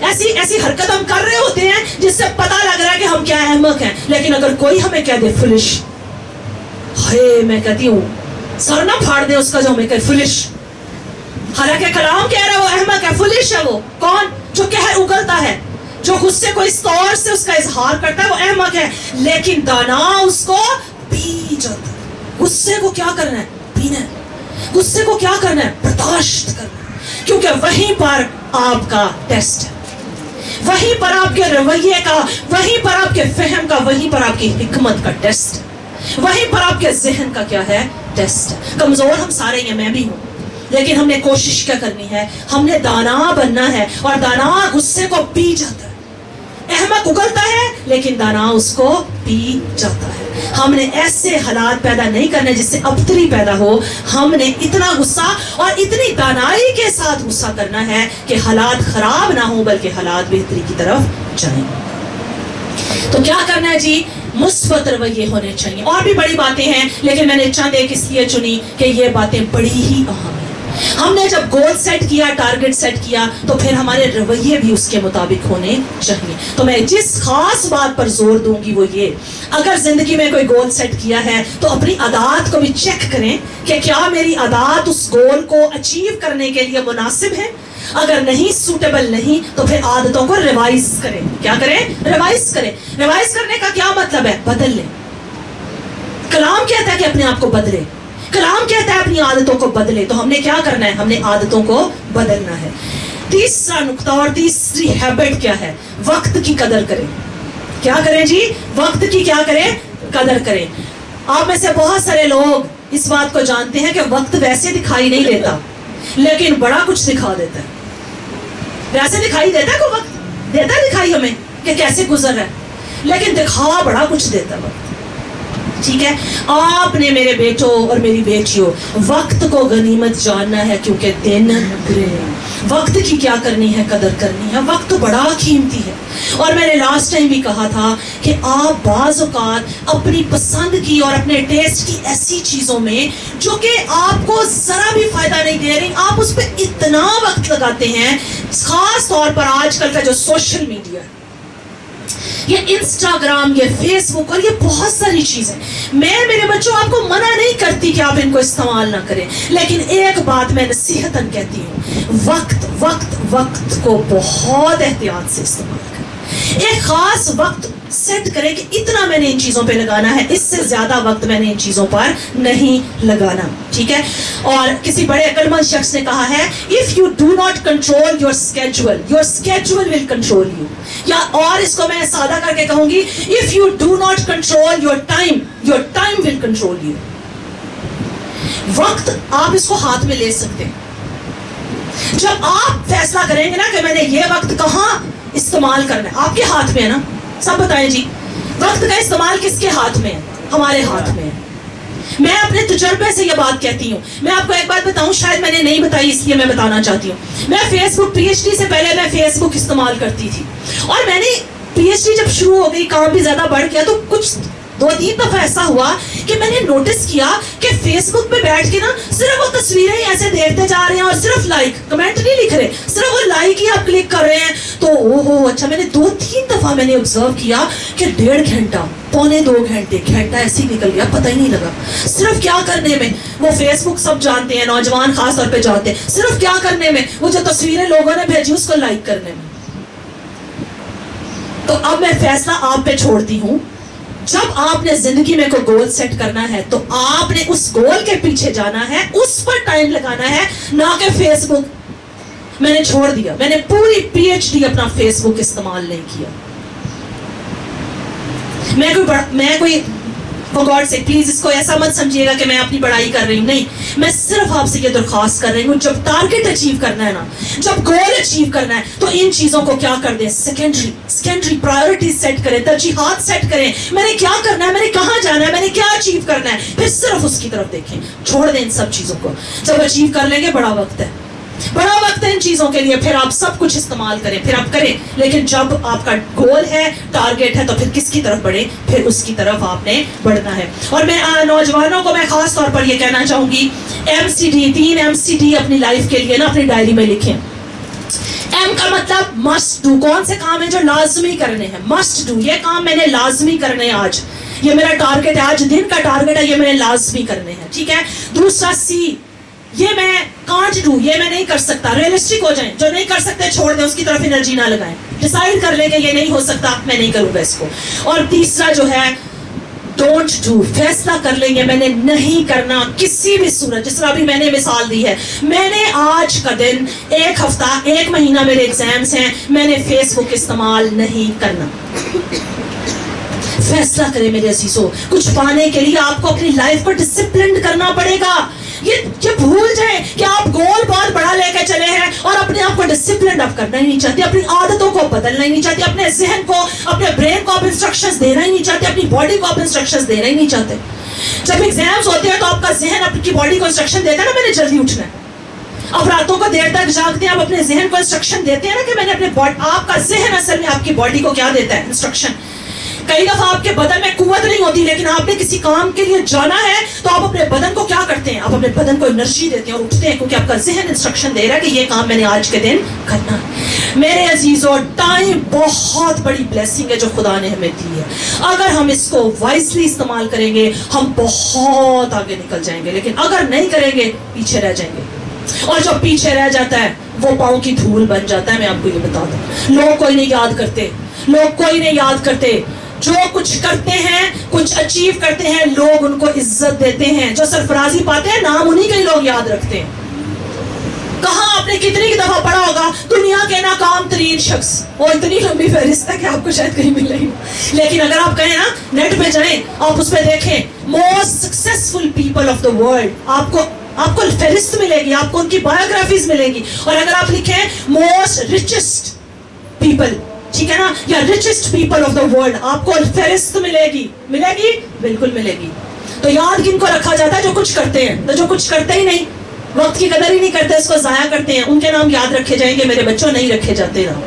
ایسی حرکت ہم کر رہے ہوتے ہیں جس سے پتہ لگ رہا ہے کہ ہم کیا احمق ہیں. لیکن اگر کوئی ہمیں کہہ دے فلش، میں کہتی ہوں سر نہ پھاڑ دے اس کا جو ہمیں کہے فلش. حالانکہ کلام کہہ رہا ہے وہ احمق ہے، فلش ہے. وہ کون؟ جو کہہ اگلتا ہے، جو غصے کو اس طور سے اس کا اظہار کرتا ہے، وہ احمق ہے. لیکن دانا اس کو پی جاتا ہے. غصے کو کیا کرنا ہے؟ پینا ہے. غصے کو کیا کرنا ہے؟ برداشت کرنا ہے. کیونکہ وہیں پر آپ کا ٹیسٹ ہے، وہیں پر آپ کے رویے کا، وہیں پر آپ کے فہم کا، وہیں پر آپ کی حکمت کا ٹیسٹ ہے، وہیں پر آپ کے ذہن کا کیا ہے؟ ٹیسٹ ہے. کمزور ہم سارے ہیں، میں بھی ہوں، لیکن ہم نے کوشش کیا کرنی ہے؟ ہم نے دانا بننا ہے. اور دانا غصے کو پی جاتا ہے. احمق اگلتا ہے لیکن دانا اس کو پی جاتا ہے. ہم نے ایسے حالات پیدا نہیں کرنے جس سے ابتری پیدا ہو. ہم نے اتنا غصہ اور اتنی دانائی کے ساتھ غصہ کرنا ہے کہ حالات خراب نہ ہوں بلکہ حالات بہتری کی طرف جائیں. تو کیا کرنا ہے جی؟ مثبت رویے ہونے چاہیے. اور بھی بڑی باتیں ہیں لیکن میں نے چند ایک اس لیے چنی کہ یہ باتیں بڑی ہی اہم ہیں. ہم نے جب گول سیٹ کیا، ٹارگٹ سیٹ کیا، تو پھر ہمارے رویے بھی اس کے مطابق ہونے چاہیے. تو میں جس خاص بات پر زور دوں گی وہ یہ، اگر زندگی میں کوئی گول سیٹ کیا ہے تو اپنی عادات کو بھی چیک کریں کہ کیا میری عادات اس گول کو اچیو کرنے کے لیے مناسب ہے. اگر نہیں، سوٹیبل نہیں، تو پھر عادتوں کو ریوائز کریں. کیا کریں؟ ریوائز کریں. ریوائز کرنے کا کیا مطلب ہے؟ بدل لیں. کلام کہتا ہے کہ اپنے آپ کو بدلے، کلام کہتا ہے اپنی عادتوں کو بدلے. تو ہم نے کیا کرنا ہے؟ ہم نے عادتوں کو بدلنا ہے. تیسرا نقطہ اور تیسری ہیبٹ کیا ہے؟ وقت کی قدر کریں. کیا کریں جی؟ وقت کی کیا کریں؟ قدر کریں. آپ میں سے بہت سارے لوگ اس بات کو جانتے ہیں کہ وقت ویسے دکھائی نہیں دیتا لیکن بڑا کچھ دکھا دیتا ہے. ویسے دکھائی دیتا ہے، کوئی وقت دیتا ہے دکھائی ہمیں کہ کیسے گزر رہا ہے، لیکن دکھاوا بڑا کچھ دیتا ہے وقت. ٹھیک ہے، آپ نے میرے بیٹوں اور میری بیٹیوں وقت کو غنیمت جاننا ہے کیونکہ دن گرے. وقت کی کیا کرنی ہے؟ قدر کرنی ہے. وقت بڑا قیمتی ہے. اور میں نے لاسٹ ٹائم بھی کہا تھا کہ آپ بعض اوقات اپنی پسند کی اور اپنے ٹیسٹ کی ایسی چیزوں میں جو کہ آپ کو ذرا بھی فائدہ نہیں دے رہی، آپ اس پہ اتنا وقت لگاتے ہیں. خاص طور پر آج کل کا جو سوشل میڈیا ہے، یہ انسٹاگرام، یہ فیس بک اور یہ بہت ساری چیزیں، میں میرے بچوں آپ کو منع نہیں کرتی کہ آپ ان کو استعمال نہ کریں، لیکن ایک بات میں نصیحتاً کہتی ہوں، وقت کو بہت احتیاط سے استعمال کریں. ایک خاص وقت سیٹ کریں کہ اتنا میں نے ان چیزوں پہ لگانا ہے، اس سے زیادہ وقت میں نے ان چیزوں پر نہیں لگانا. ٹھیک ہے. اور کسی بڑے عقلمند شخص نے کہا ہے if you do not control your schedule will control you. یا اور اس کو میں سادہ کر کے کہوں گی if you do not control your time will control you. وقت آپ اس کو ہاتھ میں لے سکتے ہیں. جب آپ فیصلہ کریں گے نا کہ میں نے یہ وقت کہاں استعمال کرنا ہے، آپ کے ہاتھ میں ہے نا. سب بتائیں جی، وقت کا استعمال کس کے ہاتھ میں ہے؟ ہمارے ہاتھ میں ہے. میں اپنے تجربے سے یہ بات کہتی ہوں. میں آپ کو ایک بات بتاؤں، شاید میں نے نہیں بتائی اس لیے میں بتانا چاہتی ہوں. میں فیس بک PhD سے پہلے میں فیس بک استعمال کرتی تھی، اور میں نے PhD جب شروع ہو گئی، کام بھی زیادہ بڑھ گیا، تو کچھ 2-3 دفعہ ایسا ہوا کہ میں نے نوٹس کیا کہ فیس بک پہ بیٹھ کے نا صرف وہ تصویریں ہی ایسے دیکھتے جا رہے ہیں اور صرف لائک کمنٹ نہیں لکھ رہے، صرف وہ لائک ہی آپ کلک کر رہے ہیں. تو اچھا، میں نے 2-3 دفعہ میں نے آبزرو کیا کہ 1.5 گھنٹہ 1.25 گھنٹہ ایسے ہی نکل گیا، پتہ ہی نہیں لگا. صرف کیا کرنے میں، وہ فیس بک سب جانتے ہیں، نوجوان خاص طور پہ جانتے ہیں، صرف کیا کرنے میں، وہ جو تصویریں لوگوں نے بھیجی اس کو لائک کرنے میں. تو اب میں فیصلہ آپ پہ چھوڑتی ہوں. جب آپ نے زندگی میں کوئی گول سیٹ کرنا ہے تو آپ نے اس گول کے پیچھے جانا ہے، اس پر ٹائم لگانا ہے، نہ کہ فیس بک. میں نے چھوڑ دیا، میں نے پوری PhD اپنا فیس بک استعمال نہیں کیا. میں کوئی for God سے پلیز اس کو ایسا مت سمجھیے گا کہ میں اپنی بڑائی کر رہی ہوں، نہیں. میں صرف آپ سے یہ درخواست کر رہی ہوں، جب ٹارگٹ اچیو کرنا ہے نا، جب گول اچیو کرنا ہے تو ان چیزوں کو کیا کر دیں، سیکنڈری پرائیورٹیز سیٹ کریں، ترجیحات سیٹ کریں. میں نے کیا کرنا ہے، میں نے کہاں جانا ہے، میں نے کیا اچیو کرنا ہے، پھر صرف اس کی طرف دیکھیں. چھوڑ دیں ان سب چیزوں کو. جب اچیو کر لیں گے، بڑا وقت ہے ان چیزوں کے لیے، پھر آپ سب کچھ استعمال کریں، پھر آپ کریں. لیکن جب آپ کا گول ہے، ٹارگٹ ہے، تو پھر کس کی طرف بڑھیں، پھر اس کی طرف آپ نے بڑھنا ہے. اور میں نوجوانوں کو میں خاص طور پر یہ کہنا چاہوں گی، 3 MCD اپنی لائف کے لیے نا اپنی ڈائری میں لکھیں. M کا مطلب must do. کون سے کام ہیں جو لازمی کرنے ہیں؟ must do. یہ کام میں نے لازمی کرنے ہیں آج. یہ میرا ٹارگٹ ہے, آج دن کا ٹارگٹ ہے, یہ میں نے لازمی کرنے ہیں. ٹھیک ہے. دوسرا C, یہ میں can't do, یہ میں نہیں کر سکتا. ریئلسٹک ہو جائیں, جو نہیں کر سکتے چھوڑ دیں, اس کی طرف انرجی نہ لگائیں. ڈیسائیڈ کر لیں کہ یہ نہیں ہو سکتا, میں نہیں کروں گا اس کو. اور تیسرا جو ہے ڈونٹ ڈو, فیصلہ کر لیں گے میں نے نہیں کرنا کسی بھی صورت. جس طرح ابھی میں نے مثال دی ہے, میں نے آج کا دن, ایک ہفتہ, ایک مہینہ میرے ایگزامس ہیں, میں نے فیس بک استعمال نہیں کرنا. فیصلہ کریں میرے عزیزو. کچھ پانے کے لیے آپ کو اپنی لائف کو ڈسپلنڈ کرنا پڑے گا. یہ بھول جائیں کہ آپ گول بہت بڑا لے کے چلے ہیں اور اپنے آپ کو ڈسپلنڈ آپ کرنا ہی نہیں چاہتے, اپنی عادتوں کو بدلنا ہی نہیں چاہتے, اپنے ذہن کو, اپنے برین کو آپ انسٹرکشنز دینا ہی نہیں چاہتے, اپنی باڈی کو آپ انسٹرکشنز دینا ہی نہیں چاہتے. جب ایگزامز ہوتے ہیں تو آپ کا ذہن اپنی باڈی کو انسٹرکشن دیتا ہے نا, میں نے جلدی اٹھنا ہے. آپ راتوں کو دیر تک جاگتے ہیں, آپ اپنے ذہن کو انسٹرکشن دیتے ہیں نا کہ میں نے اپنے آپ کا ذہن اصل میں آپ کی باڈی کو کیا دیتا ہے؟ انسٹرکشن. کئی دفعہ آپ کے بدن میں قوت نہیں ہوتی, لیکن آپ نے کسی کام کے لیے جانا ہے تو آپ اپنے بدن کو کیا کرتے ہیں؟ آپ اپنے بدن کو انرجی دیتے ہیں اور اٹھتے ہیں, کیونکہ آپ کا ذہن انسٹرکشن دے رہا ہے کہ یہ کام میں نے آج کے دن کرنا ہے. میرے عزیزو, ٹائم بہت بڑی بلیسنگ ہے جو خدا نے ہمیں دی ہے. اگر ہم اس کو وائزلی استعمال کریں گے ہم بہت آگے نکل جائیں گے, لیکن اگر نہیں کریں گے پیچھے رہ جائیں گے. اور جو پیچھے رہ جاتا ہے وہ پاؤں کی دھول بن جاتا ہے. میں آپ کو یہ بتا دوں, لوگ کوئی نہیں یاد کرتے, لوگ کوئی نہیں یاد کرتے. جو کچھ کرتے ہیں, کچھ اچیو کرتے ہیں, لوگ ان کو عزت دیتے ہیں. جو سرفرازی پاتے ہیں نام انہی کے لوگ یاد رکھتے ہیں. کہاں آپ نے کتنی دفعہ پڑھا ہوگا دنیا کے ناکام ترین شخص, وہ اتنی لمبی فہرست ہے کہ آپ کو شاید کہیں مل رہی ہو, لیکن اگر آپ کہیں نا نیٹ پہ جائیں, آپ اس پہ دیکھیں most successful people of the world, آپ کو فہرست ملے گی, آپ کو ان کی بایوگرافیز ملے گی. اور اگر آپ لکھیں موسٹ ریچسٹ پیپل, ٹھیک ہے نا, یا richest people of the world, آپ کو فہرست ملے گی بالکل ملے گی. تو یاد کن کو رکھا جاتا ہے؟ جو کچھ کرتے ہیں. تو جو کچھ کرتے ہی نہیں, وقت کی قدر ہی نہیں کرتے, اس کو ضائع کرتے ہیں, ان کے نام یاد رکھے جائیں گے. میرے بچوں نہیں رکھے جاتے نا.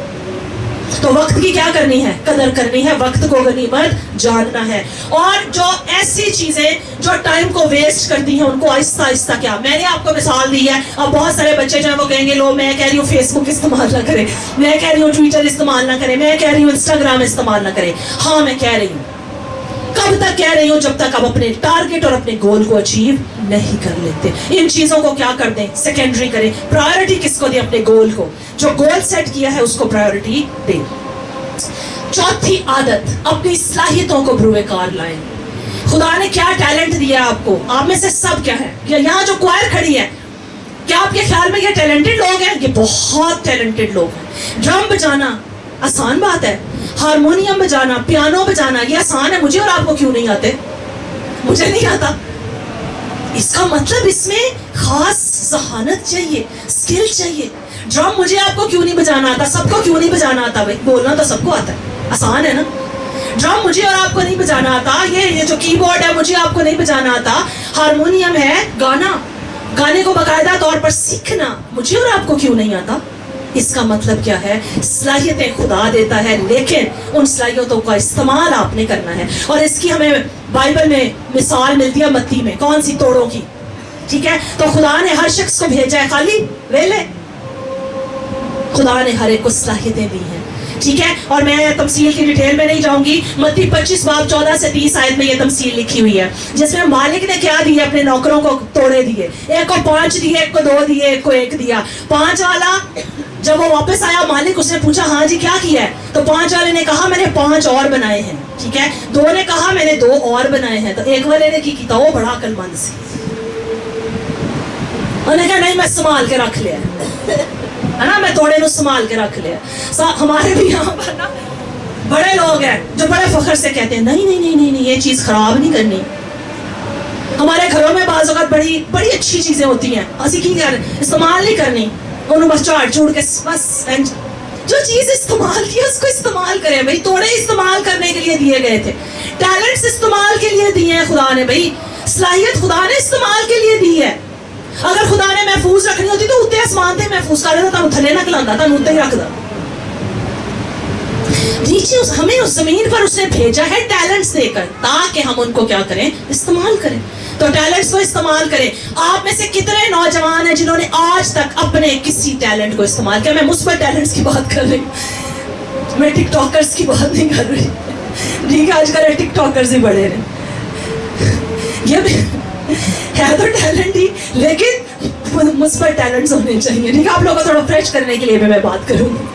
تو وقت کی کیا کرنی ہے؟ قدر کرنی ہے, وقت کو غنیمت جاننا ہے. اور جو ایسی چیزیں جو ٹائم کو ویسٹ کرتی ہیں ان کو آہستہ آہستہ, کیا میں نے آپ کو مثال دی ہے. اب بہت سارے بچے جو ہیں وہ کہیں گے لو, میں کہہ رہی ہوں فیس بک استعمال نہ کریں, میں کہہ رہی ہوں ٹویٹر استعمال نہ کریں, میں کہہ رہی ہوں انسٹاگرام استعمال نہ کریں. ہاں میں کہہ رہی ہوں. کب تک کہہ رہی ہوں؟ جب تک آپ اپنے ٹارگٹ اور اپنے گول کو اچیو نہیں کر لیتے. ان چیزوں کو کیا کر دیں؟ سیکنڈری کریں. پرائیورٹی کس کو دیں؟ اپنے گول کو. جو گول سیٹ کیا ہے اس کو پرائیورٹی دیں. چوتھی عادت, اپنی صلاحیتوں کو بروئے کار لائیں. خدا نے کیا ٹیلنٹ دیا آپ کو؟ آپ میں سے سب کیا ہے؟ یہاں جو کوائر کھڑی ہے, کیا آپ کے خیال میں یہ ٹیلنٹڈ لوگ ہیں؟ یہ بہت ٹیلنٹڈ لوگ ہیں. ڈرم بجانا آسان بات ہے, ہارمونیم بجانا, پیانو بجانا, یہ آسان ہے. مجھے اور آپ کو کیوں نہیں آتے؟ مجھے نہیں آتا. اس کا مطلب اس میں خاص ذہانت چاہیے, اسکل چاہیے. ڈرم مجھے آپ کو کیوں نہیں بجانا آتا؟ سب کو کیوں نہیں بجانا آتا؟ بھائی بولنا تو سب کو آتا ہے, آسان ہے نا. ڈرم مجھے اور آپ کو نہیں بجانا آتا, یہ جو کی بورڈ ہے مجھے آپ کو نہیں بجانا آتا. ہارمونیم ہے گانا, گانے کو باقاعدہ طور پر سیکھنا مجھے اور آپ کو کیوں نہیں آتا؟ اس کا مطلب کیا ہے؟ صلاحیتیں خدا دیتا ہے, لیکن ان صلاحیتوں کا استعمال آپ نے کرنا ہے. اور اس کی ہمیں بائبل میں مثال ملتی ہے متی میں, کون سی؟ توڑوں کی. ٹھیک ہے, تو خدا نے ہر شخص کو بھیجا ہے خالی ویلے. خدا نے ہر ایک کو صلاحیتیں دی ہیں. ٹھیک ہے, اور میں تمثیل کی ڈیٹیل میں نہیں جاؤں گی. متی 25 باب 14 سے 30 آیت میں یہ تمثیل لکھی ہوئی ہے, جس میں مالک نے کیا دیے؟ اپنے نوکروں کو توڑے دیے. ایک کو 5 دیے, ایک کو 2 دیے, ایک کو 1 دیا. 5 والا جب وہ واپس آیا, مالک اس نے پوچھا ہاں جی کیا کیا ہے؟ تو 5 والے نے کہا میں نے 5 اور بنائے ہیں. ٹھیک ہے, 2 نے کہا میں نے 2 اور بنائے ہیں. تو 1 والے نے کی کیتا, وہ بڑا عقل مند سی, انہوں نے کہا نہیں میں سنبھال کے رکھ لیا ہے نا, میں توڑے نو سنبھال کے رکھ لیا. ہمارے بھی یہاں پر نا بڑے لوگ ہیں جو بڑے فخر سے کہتے ہیں نہیں نہیں نہیں نہیں نہیں, یہ چیز خراب نہیں کرنی. ہمارے گھروں میں بعض اوقات بڑی بڑی اچھی چیزیں ہوتی ہیں, اسی کی استعمال نہیں کرنی, انہوں بس چاڑ چوڑ کے بس. جو چیز استعمال کی اس کو استعمال کریں بھائی. توڑے استعمال کرنے کے لیے دیے گئے تھے, ٹیلنٹس استعمال کے لیے دیے ہیں خدا نے بھائی. صلاحیت خدا نے استعمال کے لیے دی ہے. اگر خدا نے محفوظ رکھنی ہوتی تو اتنے آسمان تے محفوظ کر دیتا, تھلے نہ کھلاتا, تھا اتنے ہی رکھ دا. نیچے ہمیں اس زمین پر اس نے بھیجا ہے ٹیلنٹس دے کر, تاکہ ہم ان کو کیا کریں؟ استعمال کریں. تو ٹیلنٹس کو استعمال کریں. آپ میں سے کتنے نوجوان ہیں جنہوں نے آج تک اپنے کسی ٹیلنٹ کو استعمال کیا؟ میں مثبت ٹیلنٹس کی بات کر رہی ہوں, میں ٹک ٹاکرز کی بات نہیں کر رہی. ٹھیک ہے, آج کل ٹک ٹاکرز ہی بڑے ہیں, یہ بھی ہے تو ٹیلنٹ ہی, لیکن مثبت ٹیلنٹس ہونے چاہیے. ٹھیک ہے, آپ لوگوں کو تھوڑا فریش کرنے کے لیے میں بات کروں گی.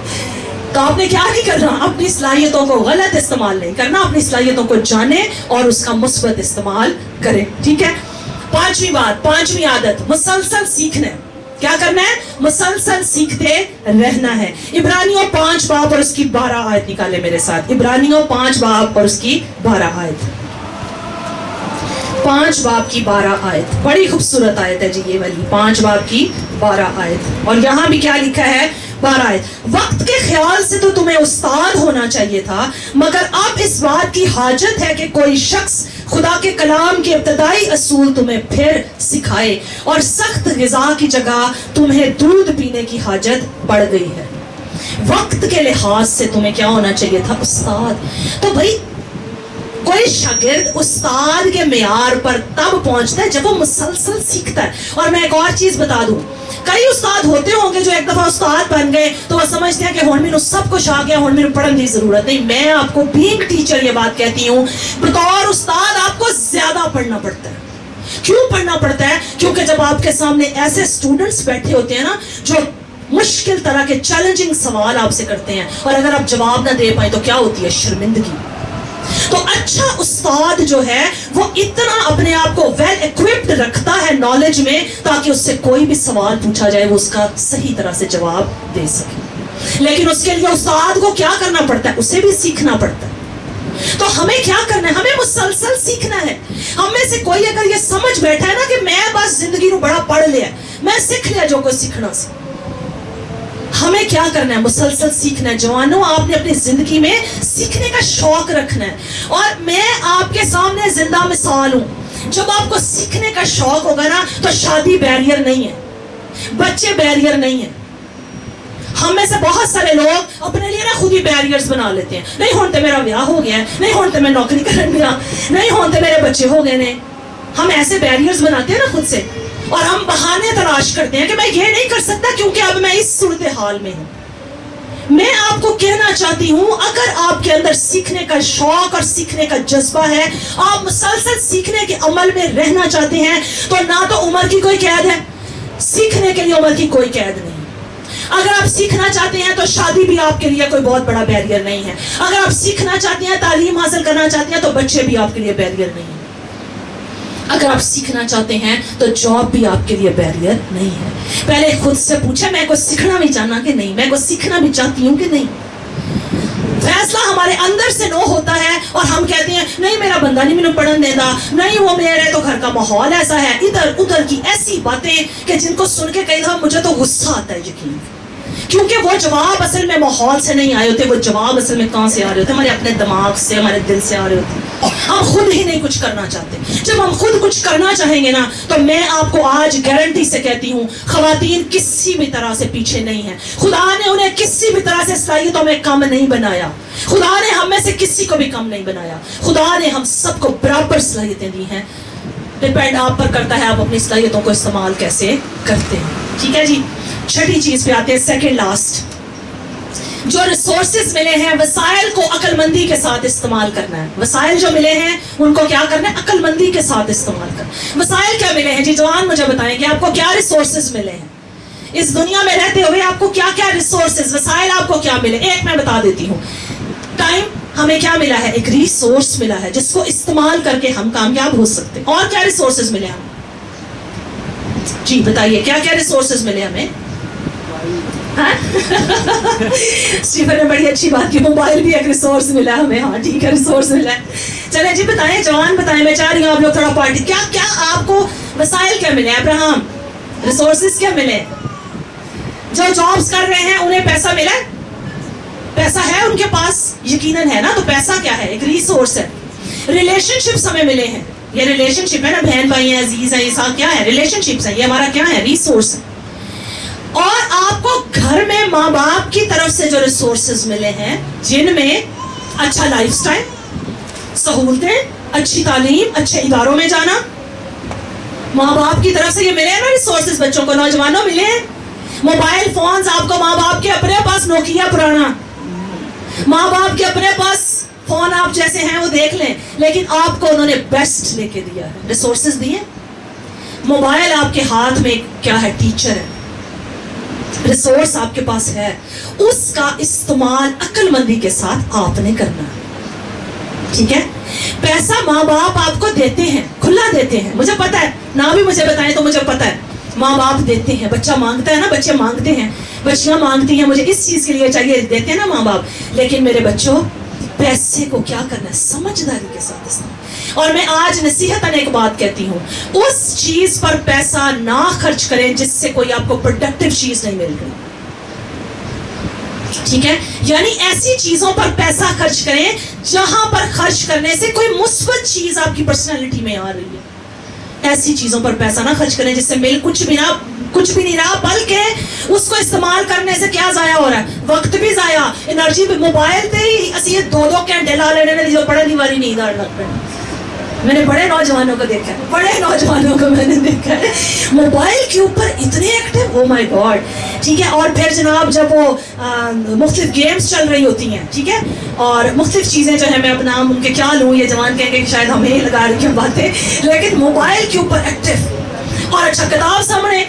تو آپ نے کیا نہیں کرنا, اپنی صلاحیتوں کو غلط استعمال نہیں کرنا, اپنی صلاحیتوں کو جانیں اور اس کا مثبت استعمال کریں. ٹھیک ہے. پانچویں بات, پانچویں عادت, مسلسل سیکھنا. کیا کرنا ہے؟ مسلسل سیکھتے رہنا ہے. عبرانیوں 5 باب اور اس کی 12 آیت نکالے میرے ساتھ. عبرانیوں 5 باب اور اس کی 12 آیت. 5 باب کی 12 آیت, بڑی خوبصورت آیت ہے جی یہ والی. 5 باب کی 12 آیت, اور یہاں بھی کیا لکھا ہے؟ 12 آیت. وقت کے خیال سے تو تمہیں استاد ہونا چاہیے تھا, مگر اب اس بات کی حاجت ہے کہ کوئی شخص خدا کے کلام کے ابتدائی اصول تمہیں پھر سکھائے, اور سخت غذا کی جگہ تمہیں دودھ پینے کی حاجت بڑھ گئی ہے. وقت کے لحاظ سے تمہیں کیا ہونا چاہیے تھا؟ استاد. تو بھائی کوئی شاگرد استاد کے معیار پر تب پہنچتا ہے جب وہ مسلسل سیکھتا ہے. اور میں ایک اور چیز بتا دوں, کئی استاد ہوتے ہوں گے جو ایک دفعہ استاد بن گئے تو وہ سمجھتے ہیں کہ ہن مینوں سب کچھ آ گیا, ہن مینوں پڑھنے کی ضرورت نہیں. میں آپ کو بینگ ٹیچر یہ بات کہتی ہوں, بطور استاد آپ کو زیادہ پڑھنا پڑتا ہے. کیوں پڑھنا پڑتا ہے؟ کیونکہ جب آپ کے سامنے ایسے اسٹوڈنٹس بیٹھے ہوتے ہیں نا جو مشکل طرح کے چیلنجنگ سوال آپ سے کرتے ہیں, اور اگر آپ جواب نہ دے پائیں تو کیا ہوتی ہے؟ شرمندگی. تو اچھا استاد جو ہے وہ اتنا اپنے آپ کو ویل ایکوپڈ رکھتا ہے نالج میں, تاکہ اس سے کوئی بھی سوال پوچھا جائے وہ اس کا صحیح طرح سے جواب دے سکے. لیکن اس کے لیے استاد کو کیا کرنا پڑتا ہے؟ اسے بھی سیکھنا پڑتا ہے. تو ہمیں کیا کرنا ہے؟ ہمیں مسلسل سیکھنا ہے. ہم میں سے کوئی اگر یہ سمجھ بیٹھا ہے نا کہ میں بس زندگی نو بڑا پڑھ لیا, میں سیکھ لیا جو کوئی سیکھنا سی, ہمیں کیا کرنا ہے؟ مسلسل سیکھنا ہے. جوانوں, آپ نے اپنی زندگی میں سیکھنے کا شوق رکھنا ہے. اور میں آپ کے سامنے زندہ مثال ہوں. جب آپ کو سیکھنے کا شوق ہوگا نا تو شادی بیریئر نہیں ہے, بچے بیریئر نہیں ہے. ہم میں سے بہت سارے لوگ اپنے لیے نا خود ہی بیریئرز بنا لیتے ہیں. نہیں ہونتے میرا بیاہ ہو گیا ہے, نہیں ہونتے میں نوکری کرن گیا, نہیں ہونتے میرے بچے ہو گئے نے. ہم ایسے بیریئرز بناتے ہیں نا خود سے, اور ہم بہانے تلاش کرتے ہیں کہ میں یہ نہیں کر سکتا کیونکہ اب میں اس صورتحال میں ہوں. میں آپ کو کہنا چاہتی ہوں, اگر آپ کے اندر سیکھنے کا شوق اور سیکھنے کا جذبہ ہے, آپ مسلسل سیکھنے کے عمل میں رہنا چاہتے ہیں, تو نہ تو عمر کی کوئی قید ہے, سیکھنے کے لیے عمر کی کوئی قید نہیں. اگر آپ سیکھنا چاہتے ہیں تو شادی بھی آپ کے لیے کوئی بہت بڑا بیریئر نہیں ہے. اگر آپ سیکھنا چاہتے ہیں, تعلیم حاصل کرنا چاہتے ہیں, تو بچے بھی آپ کے لیے بیریئر نہیں ہے. اگر آپ سیکھنا چاہتے ہیں تو جاب بھی آپ کے لیے بیریئر نہیں ہے. پہلے خود سے پوچھیں, میں کو سیکھنا بھی چاہنا کہ نہیں, میں کو سیکھنا بھی چاہتی ہوں کہ نہیں. فیصلہ ہمارے اندر سے نو ہوتا ہے اور ہم کہتے ہیں نہیں میرا بندہ نہیں مجھے پڑھن دیتا, نہیں وہ میرے تو گھر کا ماحول ایسا ہے, ادھر ادھر کی ایسی باتیں کہ جن کو سن کے کئی دفعہ مجھے تو غصہ آتا ہے یقین, کیونکہ وہ جواب اصل میں ماحول سے نہیں آئے ہوتے, وہ جواب اصل میں کہاں سے آ رہے ہوتے؟ ہمارے اپنے دماغ سے, ہمارے دل سے آ رہے ہوتے. ہم خود ہی نہیں کچھ کرنا چاہتے. جب ہم خود کچھ کرنا چاہیں گے نا تو میں آپ کو آج گارنٹی سے کہتی ہوں, خواتین کسی بھی طرح سے پیچھے نہیں ہیں. خدا نے انہیں کسی بھی طرح سے صلاحیتوں میں کم نہیں بنایا. خدا نے ہم میں سے کسی کو بھی کم نہیں بنایا. خدا نے ہم سب کو برابر صلاحیتیں دی ہیں. ڈپینڈ آپ پر کرتا ہے آپ اپنی صلاحیتوں کو استعمال کیسے کرتے ہیں. ٹھیک ہے جی. چھٹی چیز پہ آتے ہیں, سیکنڈ لاسٹ. جو ریسورسز ملے ہیں وسائل کو عقل مندی کے ساتھ استعمال کرنا ہے. وسائل جو ملے ہیں ان کو کیا کرنا ہے؟ عقل مندی کے ساتھ استعمال کرنا. وسائل کیا ملے ہیں جی؟ جوان مجھے بتائیں کہ آپ کو کیا ریسورسز ملے ہیں اس دنیا میں رہتے ہوئے؟ آپ کو کیا کیا ریسورسز, وسائل آپ کو کیا ملے؟ ایک میں بتا دیتی ہوں. ٹائم ہمیں کیا ملا ہے؟ ایک ریسورس ملا ہے جس کو استعمال کر کے ہم کامیاب ہو سکتے ہیں. اور کیا ریسورسز ملے ہمیں جی بتائیے, کیا کیا ریسورسز ملے ہمیں؟ اسٹیفن نے بڑی اچھی بات کی, موبائل بھی ایک ریسورس ملا ہمیں. ہاں ٹھیک ہے, ریسورس ملا ہے. چلے جی بتائیں, جوان بتائیں, میں چاہ رہی ہوں آپ لوگ تھوڑا پارٹی. کیا کیا آپ کو وسائل کیا ملے؟ ابراہم, ریسورسز کیا ملے؟ جو جابس کر رہے ہیں انہیں پیسہ ملا, پیسہ ہے ان کے پاس, یقیناً ہے نا. تو پیسہ کیا ہے؟ ایک ریسورس ہے. ریلیشن شپس ہمیں ملے ہیں. یہ ریلیشن شپ ہے نا, بہن بھائی ہیں, عزیز ہیں, یہ سب کیا ہے؟ ریلیشن شپس ہیں. یہ ہمارا کیا ہے؟ ریسورس ہے. اور آپ کو گھر میں ماں باپ کی طرف سے جو ریسورسز ملے ہیں جن میں اچھا لائف سٹائل, سہولتیں, اچھی تعلیم, اچھے اداروں میں جانا, ماں باپ کی طرف سے یہ ملے نا ریسورسز بچوں کو, نوجوانوں ملے ہیں موبائل فونز آپ کو, ماں باپ کے اپنے پاس نوکیا پرانا, ماں باپ کے اپنے پاس فون آپ جیسے ہیں وہ دیکھ لیں, لیکن آپ کو انہوں نے بیسٹ لے کے دیا ہے, ریسورسز دیے. موبائل آپ کے ہاتھ میں کیا ہے, ٹیچر ہے, ریسورس آپ کے پاس ہے, اس کا استعمال عقل مندی کے ساتھ آپ نے کرنا ہے. ٹھیک ہے, پیسہ ماں باپ آپ کو دیتے ہیں, کھلا دیتے ہیں, مجھے پتا ہے, نہ بھی مجھے بتائیں تو مجھے پتا ہے, ماں باپ دیتے ہیں, بچہ مانگتا ہے نا, بچے مانگتے ہیں, بچیاں مانگتی ہیں مجھے اس چیز کے لیے چاہیے, دیتے ہیں نا ماں باپ. لیکن میرے بچوں پیسے کو کیا کرنا ہے, سمجھداری کے ساتھ استعمال. اور میں آج نصیحتاً ایک بات کہتی ہوں, اس چیز پر پیسہ نہ خرچ کریں جس سے کوئی آپ کو پروڈکٹیو چیز نہیں مل رہی. ٹھیک ہے, یعنی ایسی چیزوں پر پیسہ خرچ کریں جہاں پر خرچ کرنے سے کوئی مثبت چیز آپ کی پرسنالٹی میں آ رہی ہے. ایسی چیزوں پر پیسہ نہ خرچ کریں جس سے مل کچھ بھی نہیں رہا, بلکہ اس کو استعمال کرنے سے کیا ضائع ہو رہا ہے, وقت بھی ضائع, انرجی بھی. موبائل تے ہی اسی 2-2 گھنٹے لا لینے میں جو بڑے دیواری نیند آنے لگ پڑے. میں نے بڑے نوجوانوں کو دیکھا ہے, بڑے نوجوانوں کو میں نے دیکھا ہے موبائل کے اوپر اتنے ایکٹیو, او مائی گاڈ. ٹھیک ہے, اور پھر جناب جب وہ مختلف گیمز چل رہی ہوتی ہیں, ٹھیک ہے, اور مختلف چیزیں جو ہے, میں اب نام ان کے کیا لوں, یہ جوان کہیں گے کہ شاید ہمیں ہی لگا رہی ہیں باتیں, لیکن موبائل کے اوپر ایکٹیو. اور اچھا کتاب سامنے